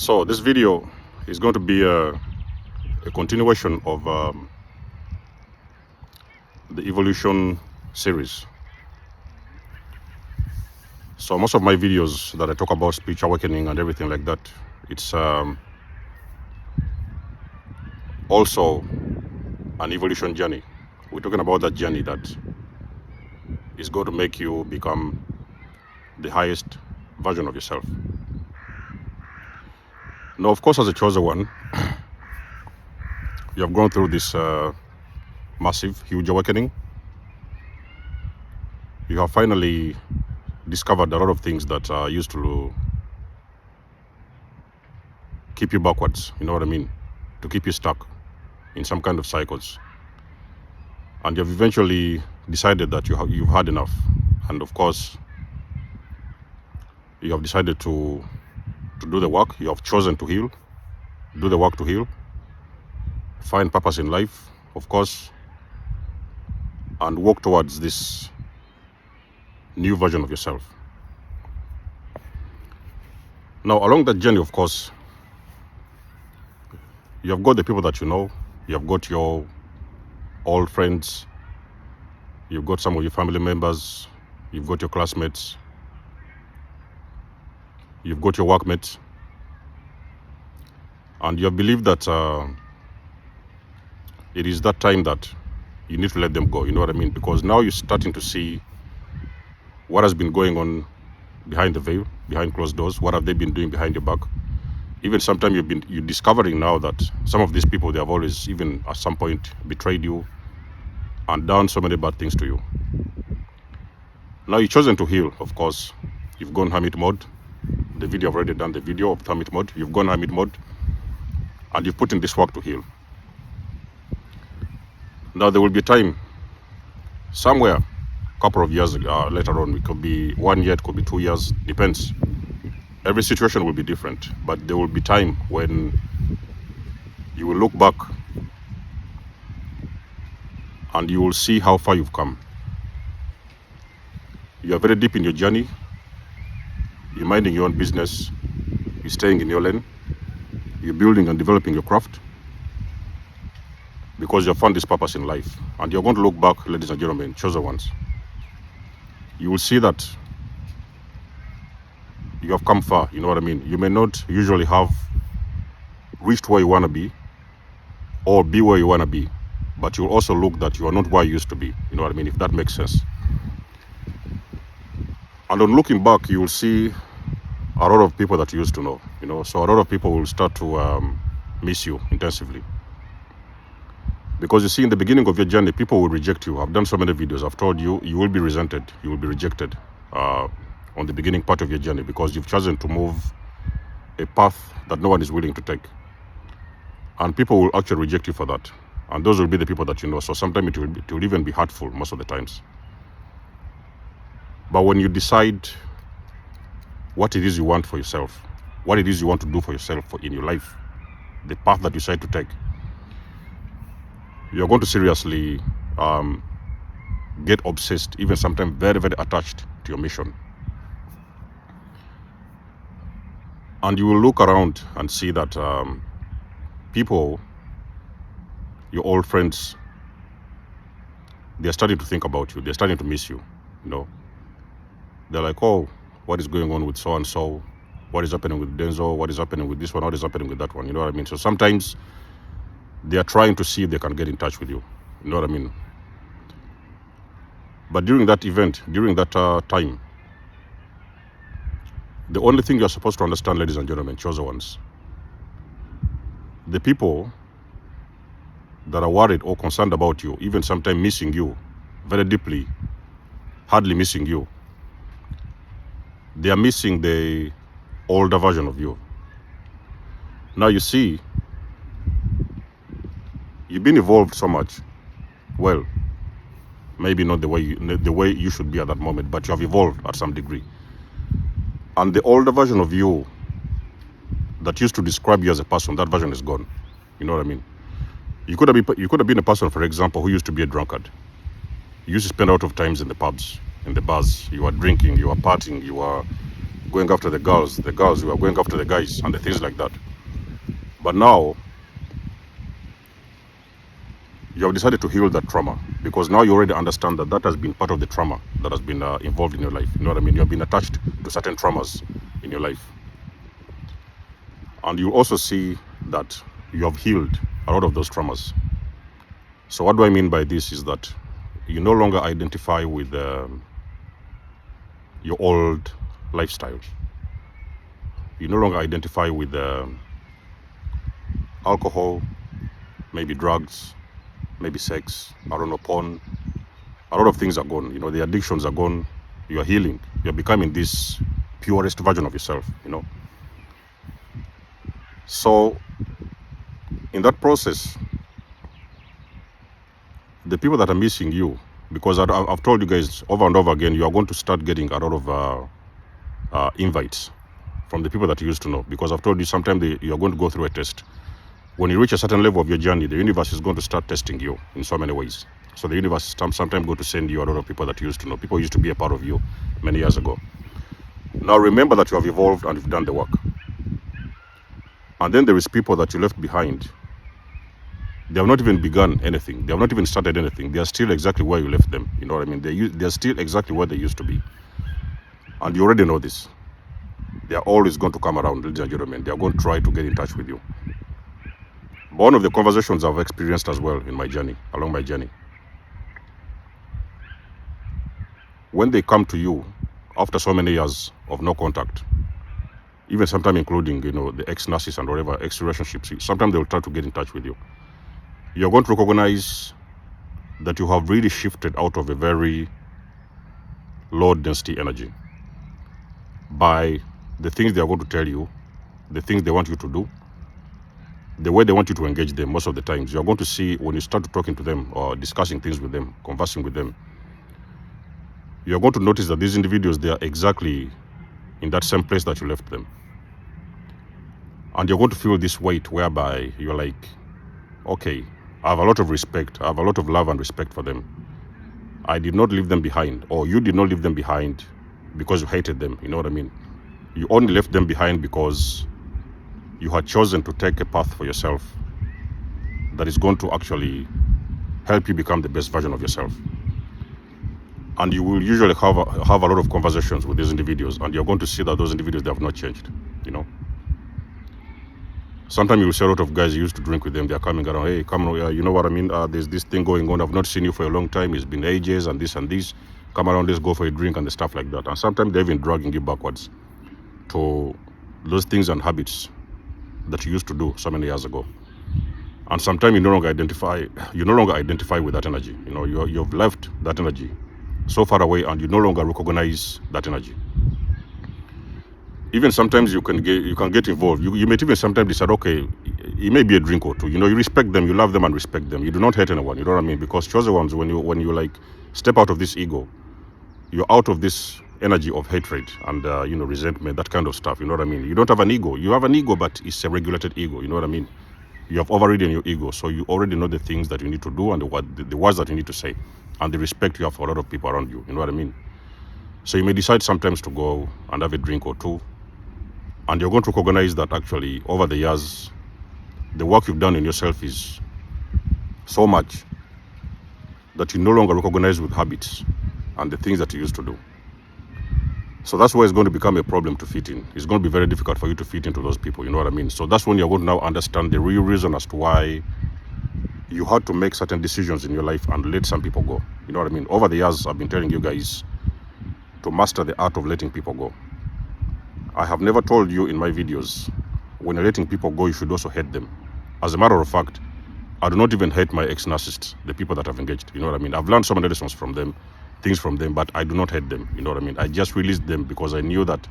So this video is going to be a continuation of the evolution series. So most of my videos that I talk about spiritual awakening and everything like that, it's also an evolution journey. We're talking about that journey that is going to make you become the highest version of yourself. Now, of course, as a chosen one, you have gone through this massive, huge awakening. You have finally discovered a lot of things that used to keep you backwards, you know what I mean? To keep you stuck in some kind of cycles. And you've eventually decided that you've had enough. And of course, you have decided to do the work. You have chosen to heal, do the work to heal, find purpose in life, of course, and walk towards this new version of yourself. Now, along that journey, of course, you have got the people that you know, you have got your old friends, you've got some of your family members, you've got your classmates, you've got your workmates, and you have believed that it is that time that you need to let them go, you know what I mean? Because now you're starting to see what has been going on behind the veil, behind closed doors. What have they been doing behind your back? Even sometimes you're discovering now that some of these people, they have always, even at some point, betrayed you and done so many bad things to you. Now you've chosen to heal, of course. You've gone hermit mode. The video, I've already done the video of hermit mode. You've gone hermit mode and you've put in this work to heal. Now there will be time somewhere, a couple of years later on, it could be 1 year, it could be 2 years, depends. Every situation will be different, but there will be time when you will look back and you will see how far you've come. You are very deep in your journey. You're minding your own business. You're staying in your lane. You're building and developing your craft because you have found this purpose in life. And you're going to look back, ladies and gentlemen, chosen ones. You will see that you have come far, you know what I mean? You may not usually have reached where you want to be or be where you want to be, but you'll also look that you are not where you used to be, you know what I mean, if that makes sense. And on looking back, you will see a lot of people that you used to know, you know, so a lot of people will start to miss you intensively. Because you see, in the beginning of your journey, people will reject you. I've done so many videos. I've told you, you will be resented, you will be rejected on the beginning part of your journey because you've chosen to move a path that no one is willing to take. And people will actually reject you for that. And those will be the people that you know. So sometimes it will even be hurtful most of the times. But when you decide what it is you want for yourself, what it is you want to do for yourself in your life, the path that you decide to take, you're going to seriously get obsessed, even sometimes very, very attached to your mission. And you will look around and see that people, your old friends, they're starting to think about you. They're starting to miss you, you know. They're like, oh, what is going on with so-and-so? What is happening with Denzel? What is happening with this one? What is happening with that one? You know what I mean? So sometimes they are trying to see if they can get in touch with you. You know what I mean? But during that event, during that time, the only thing you're supposed to understand, ladies and gentlemen, chosen ones, the people that are worried or concerned about you, even sometimes missing you very deeply, hardly missing you, they are missing the older version of you. Now you see, you've been evolved so much. Well, maybe not the way you should be at that moment, but you have evolved at some degree. And the older version of you that used to describe you as a person, that version is gone. You know what I mean? You could have been a person, for example, who used to be a drunkard. You used to spend a lot of times in the pubs, in the bars. You were drinking, you were partying, you were going after the girls who are going after the guys, and the things like that. But now you have decided to heal that trauma, because now you already understand that that has been part of the trauma that has been involved in your life. You know what I mean? You have been attached to certain traumas in your life. And you also see that you have healed a lot of those traumas. So what do I mean by this is that you no longer identify with your old lifestyle. You no longer identify with alcohol, maybe drugs, maybe sex, I don't know, porn. A lot of things are gone. You know, the addictions are gone. You are healing. You're becoming this purest version of yourself, you know. So in that process, the people that are missing you, because I've told you guys over and over again, you are going to start getting a lot of invites from the people that you used to know, because I've told you sometimes you are going to go through a test. When you reach a certain level of your journey, the universe is going to start testing you in so many ways. So the universe sometimes going to send you a lot of people that you used to know, people who used to be a part of you many years ago. Now remember that you have evolved and you've done the work. And then there is people that you left behind. They have not even begun anything. They have not even started anything. They are still exactly where you left them. You know what I mean? They are still exactly where they used to be. And you already know this. They are always going to come around, ladies and gentlemen. They are going to try to get in touch with you. One of the conversations I've experienced as well in my journey, along my journey, when they come to you after so many years of no contact, even sometimes including, you know, the ex-narcissists and whatever, ex-relationships, sometimes they will try to get in touch with you. You're going to recognize that you have really shifted out of a very low density energy by the things they are going to tell you, the things they want you to do, the way they want you to engage them. Most of the times you're going to see, when you start talking to them or discussing things with them, conversing with them, you're going to notice that these individuals, they are exactly in that same place that you left them. And you're going to feel this weight whereby you're like, okay, I have a lot of respect, I have a lot of love and respect for them. I did not leave them behind, or you did not leave them behind because you hated them. You know what I mean? You only left them behind because you had chosen to take a path for yourself that is going to actually help you become the best version of yourself. And you will usually have a lot of conversations with these individuals, and you're going to see that those individuals, they have not changed, you know. Sometimes you will see a lot of guys you used to drink with them, they're coming around, hey, come on, you know what I mean, there's this thing going on, I've not seen you for a long time, it's been ages, and this, come around, let's go for a drink, and the stuff like that. And sometimes they're even dragging you backwards to those things and habits that you used to do so many years ago. And sometimes you no longer identify with that energy. You know, you've left that energy so far away, and you no longer recognize that energy. Even sometimes you can get involved. You may even sometimes decide, okay, it may be a drink or two. You know, you respect them, you love them and respect them. You do not hate anyone, you know what I mean? Because chosen ones, when you like step out of this ego, you're out of this energy of hatred and you know, resentment, that kind of stuff, you know what I mean? You don't have an ego. You have an ego, but it's a regulated ego, you know what I mean? You have overridden your ego, so you already know the things that you need to do and the words that you need to say, and the respect you have for a lot of people around you, you know what I mean? So you may decide sometimes to go and have a drink or two, and you're going to recognize that actually over the years, the work you've done in yourself is so much that you no longer recognize with habits and the things that you used to do. So that's where it's going to become a problem to fit in. It's going to be very difficult for you to fit into those people, you know what I mean? So that's when you're going to now understand the real reason as to why you had to make certain decisions in your life and let some people go. You know what I mean? Over the years, I've been telling you guys to master the art of letting people go. I have never told you in my videos, when you're letting people go, you should also hate them. As a matter of fact, I do not even hate my ex-narcissists, the people that I've engaged. You know what I mean? I've learned so many lessons from them, things from them, but I do not hate them. You know what I mean? I just released them because I knew that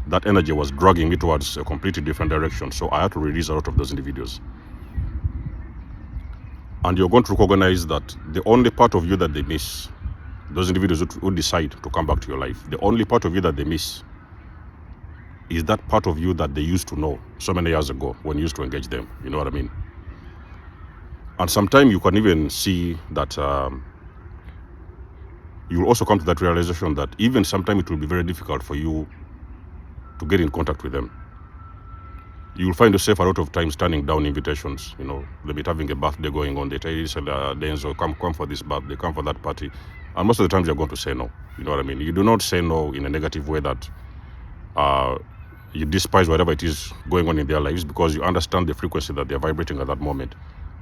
that energy was dragging me towards a completely different direction. So I had to release a lot of those individuals. And you're going to recognize that the only part of you that they miss, those individuals who decide to come back to your life, the only part of you that they miss is that part of you that they used to know so many years ago when you used to engage them. You know what I mean? And sometimes you can even see that you will also come to that realization that even sometimes it will be very difficult for you to get in contact with them. You'll find yourself a lot of times turning down invitations. You know, they be having a birthday going on. They tell you, Denzel, come for this birthday, come for that party. And most of the times you're going to say no. You know what I mean? You do not say no in a negative way that you despise whatever it is going on in their lives, because you understand the frequency that they're vibrating at that moment.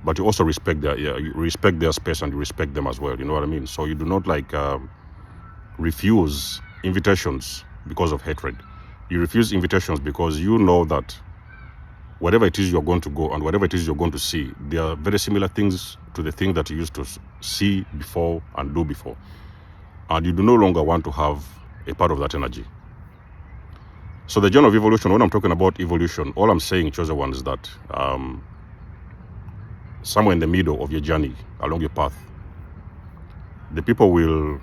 But you also respect their space, and you respect them as well. You know what I mean? So you do not refuse invitations because of hatred. You refuse invitations because you know that whatever it is you're going to go and whatever it is you're going to see, they are very similar things to the thing that you used to see before and do before. And you do no longer want to have a part of that energy. So the journey of evolution, when I'm talking about evolution, all I'm saying, chosen one, is that somewhere in the middle of your journey, along your path, the people will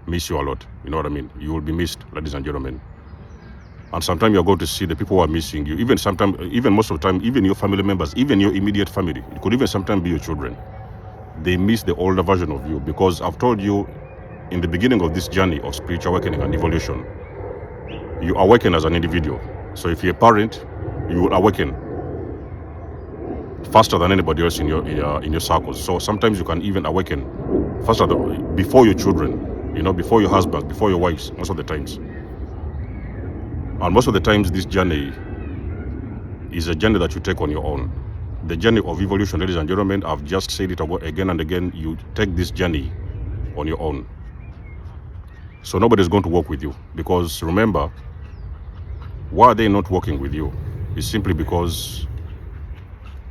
miss you a lot. You know what I mean? You will be missed, ladies and gentlemen. And sometimes you're going to see the people who are missing you, even most of the time, even your family members, even your immediate family. It could even sometimes be your children. They miss the older version of you, because I've told you in the beginning of this journey of spiritual awakening and evolution, you awaken as an individual. So if you're a parent, you will awaken faster than anybody else in your circles. So sometimes you can even awaken faster before your children, you know, before your husband, before your wives, most of the times. And most of the times this journey is a journey that you take on your own. The journey of evolution, ladies and gentlemen, I've just said it again and again, you take this journey on your own. So nobody's going to work with you, because remember, why are they not working with you? It's simply because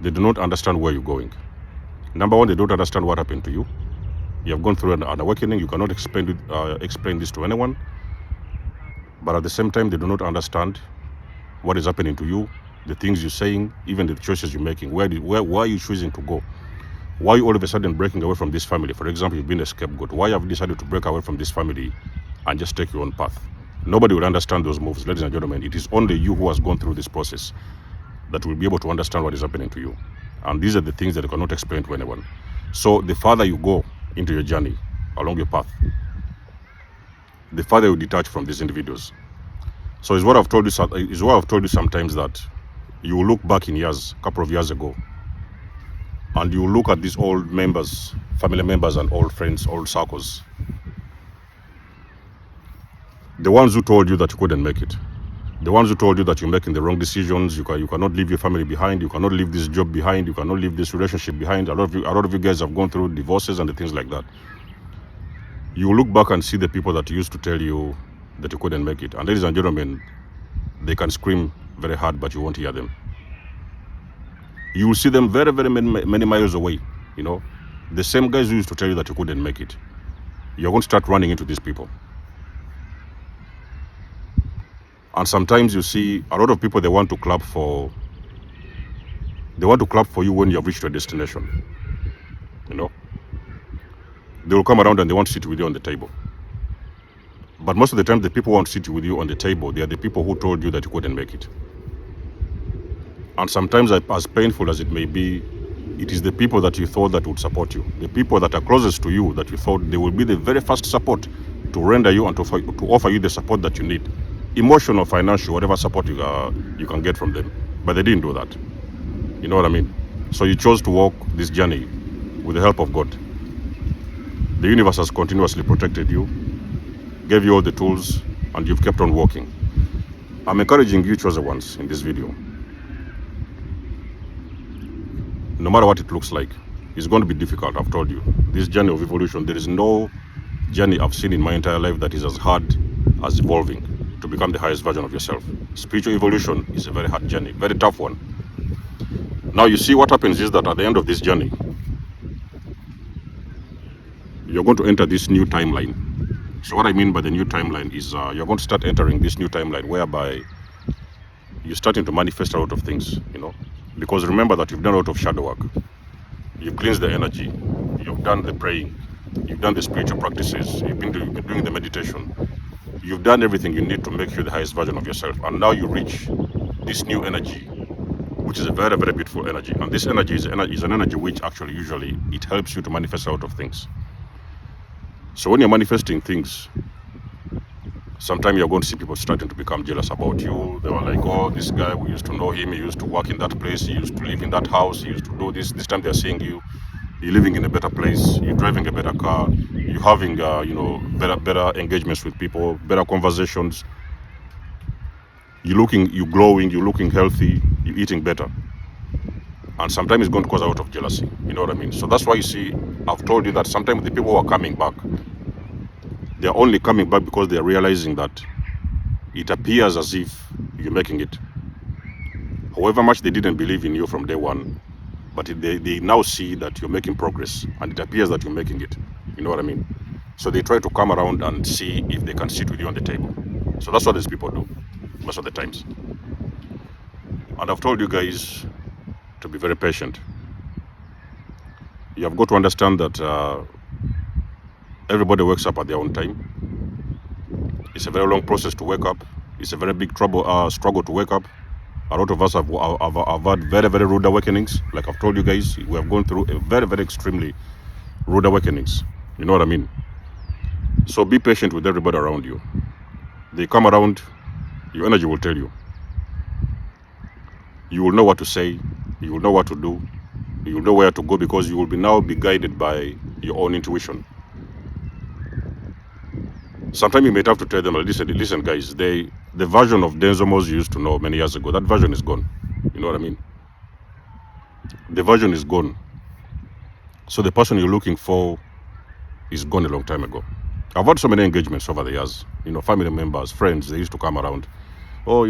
they do not understand where you're going. Number one, they don't understand what happened to you. You have gone through an awakening. You cannot explain this to anyone. But at the same time, they do not understand what is happening to you, the things you're saying, even the choices you're making. Where are you choosing to go? Why are you all of a sudden breaking away from this family? For example, you've been a scapegoat. Why have you decided to break away from this family and just take your own path? Nobody will understand those moves, ladies and gentlemen. It is only you who has gone through this process that will be able to understand what is happening to you. And these are the things that you cannot explain to anyone. So the farther you go into your journey, along your path, the farther you detach from these individuals. So it's what I've told you sometimes, that you will look back in years, a couple of years ago, and you will look at these old members, family members and old friends, old circles. The ones who told you that you couldn't make it. The ones who told you that you're making the wrong decisions, you cannot leave your family behind, you cannot leave this job behind, you cannot leave this relationship behind. A lot of you guys have gone through divorces and the things like that. You look back and see the people that used to tell you that you couldn't make it. And ladies and gentlemen, they can scream very hard, but you won't hear them. You will see them very, very many miles away. You know, the same guys who used to tell you that you couldn't make it. You're going to start running into these people. And sometimes you see a lot of people, they want to clap for you when you have reached your destination. You know, they will come around and they want to sit with you on the table. But most of the time, the people who want to sit with you on the table, they are the people who told you that you couldn't make it. And sometimes, as painful as it may be, it is the people that you thought that would support you, the people that are closest to you, that you thought they will be the very first support to render you and to offer you the support that you need. Emotional, financial, whatever support you can get from them. But they didn't do that. You know what I mean? So you chose to walk this journey with the help of God. The universe has continuously protected you, gave you all the tools, and you've kept on walking. I'm encouraging you, chosen ones, in this video. No matter what it looks like, it's going to be difficult, I've told you. This journey of evolution, there is no journey I've seen in my entire life that is as hard as evolving to become the highest version of yourself. Spiritual evolution is a very hard journey, very tough one. Now you see, what happens is that at the end of this journey, you're going to enter this new timeline. So what I mean by the new timeline is you're going to start entering this new timeline whereby you're starting to manifest a lot of things, you know. Because remember that you've done a lot of shadow work. You've cleansed the energy. You've done the praying. You've done the spiritual practices. You've been doing the meditation. You've done everything you need to make you the highest version of yourself. And now you reach this new energy, which is a very, very beautiful energy. And this energy is an energy which actually usually it helps you to manifest a lot of things. So when you're manifesting things, Sometimes you're going to see people starting to become jealous about you. They were like, oh, this guy, we used to know him, he used to work in that place, he used to live in that house, he used to do this. This time they're seeing you, you're living in a better place, you're driving a better car, you're having, better engagements with people, better conversations. You're glowing, you're looking healthy, you're eating better. And sometimes it's going to cause a lot of jealousy. You know what I mean? So that's why you see, I've told you that sometimes the people who are coming back, they're only coming back because they're realizing that it appears as if you're making it. However much they didn't believe in you from day one, but they now see that you're making progress, and it appears that you're making it. You know what I mean? So they try to come around and see if they can sit with you on the table. So that's what these people do most of the times. And I've told you guys to be very patient. You have got to understand that everybody wakes up at their own time. It's a very long process to wake up. It's a very big struggle to wake up. A lot of us have had very, very rude awakenings. Like I've told you guys, we have gone through a very, very extremely rude awakenings. You know what I mean? So be patient with everybody around you. They come around, your energy will tell you. You will know what to say. You will know what to do. You will know where to go, because you will now be guided by your own intuition. Sometimes you may have to tell them, listen guys, the version of Denzel you used to know many years ago, that version is gone. You know what I mean? The version is gone. So the person you're looking for is gone a long time ago. I've had so many engagements over the years. You know, family members, friends, they used to come around. Oh,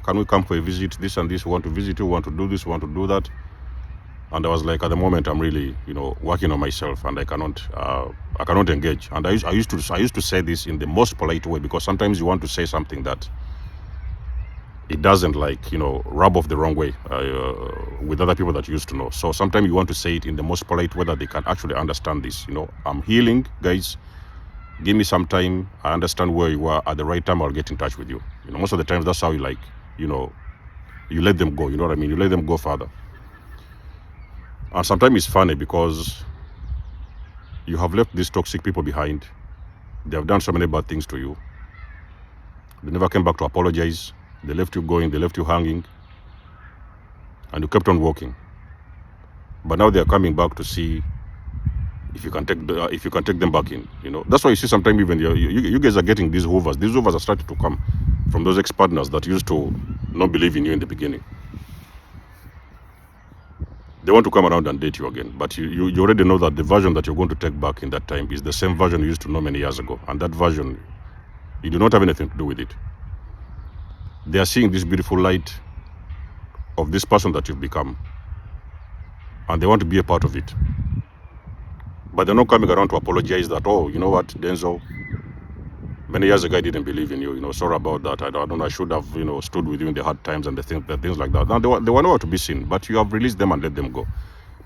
can we come for a visit? This and this, we want to visit you, we want to do this, we want to do that. And I was like, at the moment, I'm really, working on myself, and I cannot engage. And I used to say this in the most polite way, because sometimes you want to say something that it doesn't rub off the wrong way with other people that you used to know. So sometimes you want to say it in the most polite way that they can actually understand this. I'm healing, guys. Give me some time. I understand where you are. At the right time, I'll get in touch with you. Most of the times, that's how you let them go. You know what I mean? You let them go further. And sometimes it's funny, because you have left these toxic people behind. They have done so many bad things to you. They never came back to apologize. They left you going, they left you hanging, and you kept on walking. But now they are coming back to see if you can take them back in. That's why you see sometimes even you guys are getting these hoovers. These hoovers are starting to come from those ex-partners that used to not believe in you in the beginning. They want to come around and date you again, but you already know that the version that you're going to take back in that time is the same version you used to know many years ago, and that version, you do not have anything to do with it. They are seeing this beautiful light of this person that you've become, and they want to be a part of it. But they're not coming around to apologize that, oh, you know what, Denzel, many years ago I didn't believe in you, sorry about that. I don't know, I should have, stood with you in the hard times and the things like that. Now, they were nowhere to be seen, but you have released them and let them go.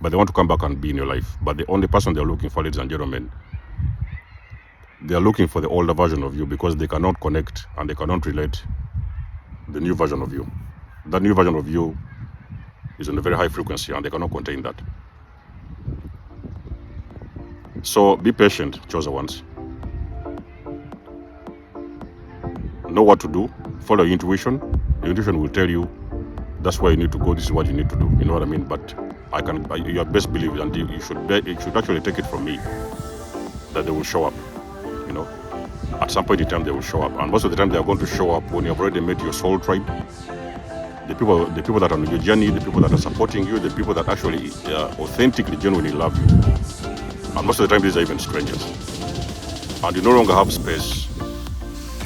But they want to come back and be in your life. But the only person they're looking for, ladies and gentlemen, they're looking for the older version of you, because they cannot connect and they cannot relate the new version of you. That new version of you is on a very high frequency, and they cannot contain that. So be patient, chosen ones. Know what to do. Follow your intuition. Your intuition will tell you that's where you need to go. This is what you need to do. You know what I mean? But you best believe it, and you should actually take it from me that they will show up. At some point in time they will show up, and most of the time they are going to show up when you have already met your soul tribe. The people that are on your journey, the people that are supporting you, the people that actually authentically, genuinely love you. And most of the time these are even strangers. And you no longer have space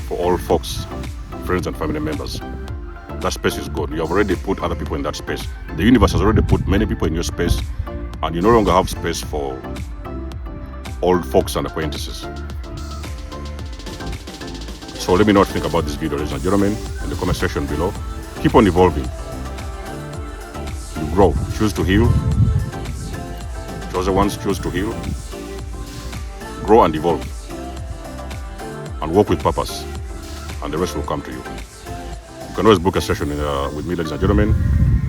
for all folks, friends and family members. That space is gone. You have already put other people in that space. The universe has already put many people in your space, and you no longer have space for old folks and acquaintances. So let me know what you think about this video, ladies and gentlemen, in the comment section below. Keep on evolving. You grow. Choose to heal. Chosen ones, choose to heal. Grow and evolve. And work with purpose. And the rest will come to you. You can always book a session with me, ladies and gentlemen.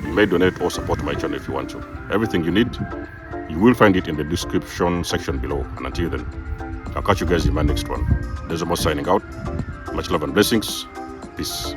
You may donate or support my channel if you want to. Everything you need, you will find it in the description section below. And until then, I'll catch you guys in my next one. Denzel signing out. Much love and blessings. Peace.